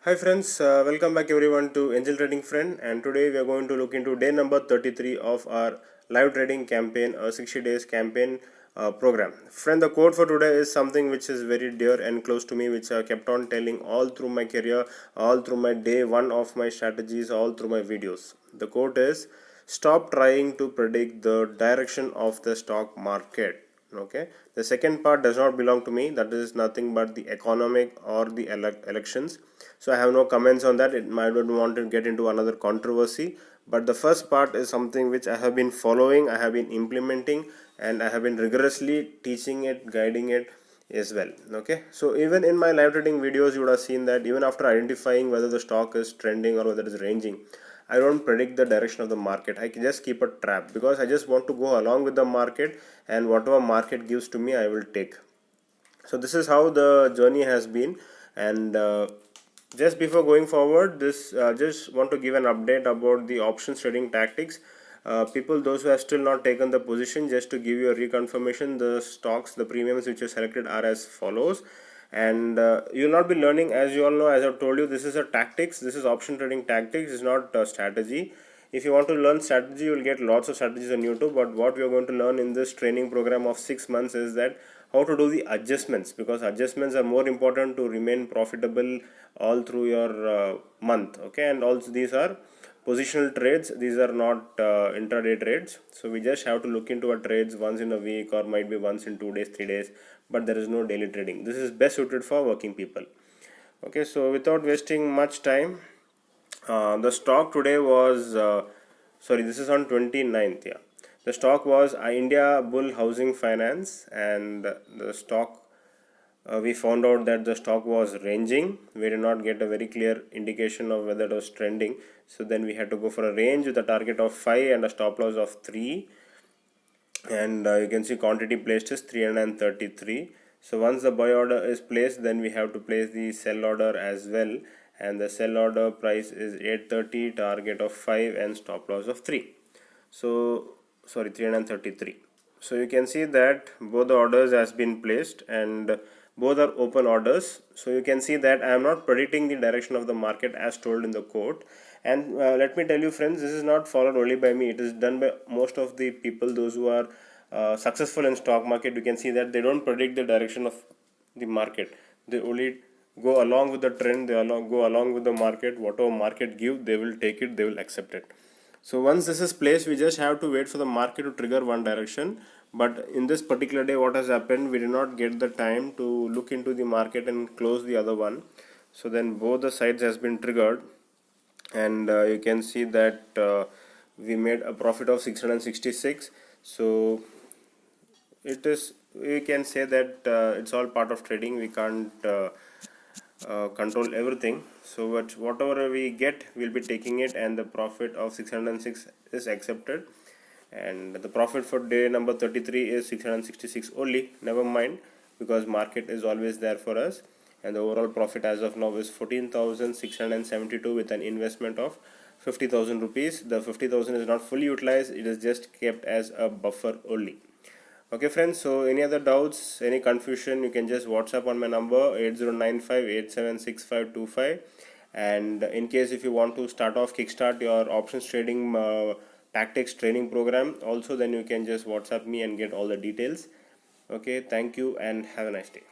Hi friends, welcome back everyone to Angel Trading Friend, and today we are going to look into day number 33 of our live trading campaign, a 60 days campaign program. Friend, the quote for today is something which is very dear and close to me, which I kept on telling all through my career, all through my day one of my strategies, all through my videos. The quote is, stop trying to predict the direction of the stock market. Okay, the second part does not belong to me, that is nothing but the economic or the elections, so I have no comments on that. It might not want to get into another controversy, but the first part is something which I have been following, I have been implementing, and I have been rigorously teaching it, guiding it as well. Okay, so even in my live trading videos you would have seen that even after identifying whether the stock is trending or whether it is ranging, I don't predict the direction of the market. I can just keep a trap because I just want to go along with the market, and whatever market gives to me I will take. So this is how the journey has been. And just before going forward, this just want to give an update about the options trading tactics. People, those who have still not taken the position, just to give you a reconfirmation, the stocks, the premiums which you selected are as follows. And you will not be learning, as you all know, as I've told you, this is a tactics, this is option trading tactics, it's not strategy. If you want to learn strategy, you will get lots of strategies on YouTube, but what we are going to learn in this training program of 6 months is that how to do the adjustments, because adjustments are more important to remain profitable all through your month. Okay, and also these are positional trades, these are not intraday trades, so we just have to look into our trades once in a week or might be once in 2 days, 3 days, but there is no daily trading. This is best suited for working people. Okay, so without wasting much time, the stock today was sorry, this is on 29th. Yeah, the stock was India Bull Housing Finance, and the stock, we found out that the stock was ranging. We did not get a very clear indication of whether it was trending, so then we had to go for a range with a target of 5 and a stop loss of 3. And you can see quantity placed is 333. So once the buy order is placed, then we have to place the sell order as well, and the sell order price is 830, target of 5 and stop loss of 3. So sorry, 333. So you can see that both the orders has been placed and both are open orders. So you can see that I am not predicting the direction of the market as told in the quote. And let me tell you friends, this is not followed only by me, it is done by most of the people, those who are successful in stock market. You can see that they don't predict the direction of the market, they only go along with the trend, they go along with the market. Whatever market give, they will take it, they will accept it. So once this is placed, we just have to wait for the market to trigger one direction. But in this particular day, what has happened, we did not get the time to look into the market and close the other one. So then both the sides has been triggered, and you can see that we made a profit of 666. So it is, we can say that it's all part of trading, we can't control everything. So whatever we get, we'll be taking it, and the profit of 606 is accepted, and the profit for day number 33 is 666 only. Never mind, because market is always there for us, and the overall profit as of now is 14,672 with an investment of 50,000 rupees. The 50,000 is not fully utilized, it is just kept as a buffer only. Okay friends, so any other doubts, any confusion, you can just WhatsApp on my number 8095876525. And in case if you want to start off, kickstart your options trading tactics training program also, then you can just WhatsApp me and get all the details. Okay, thank you and have a nice day.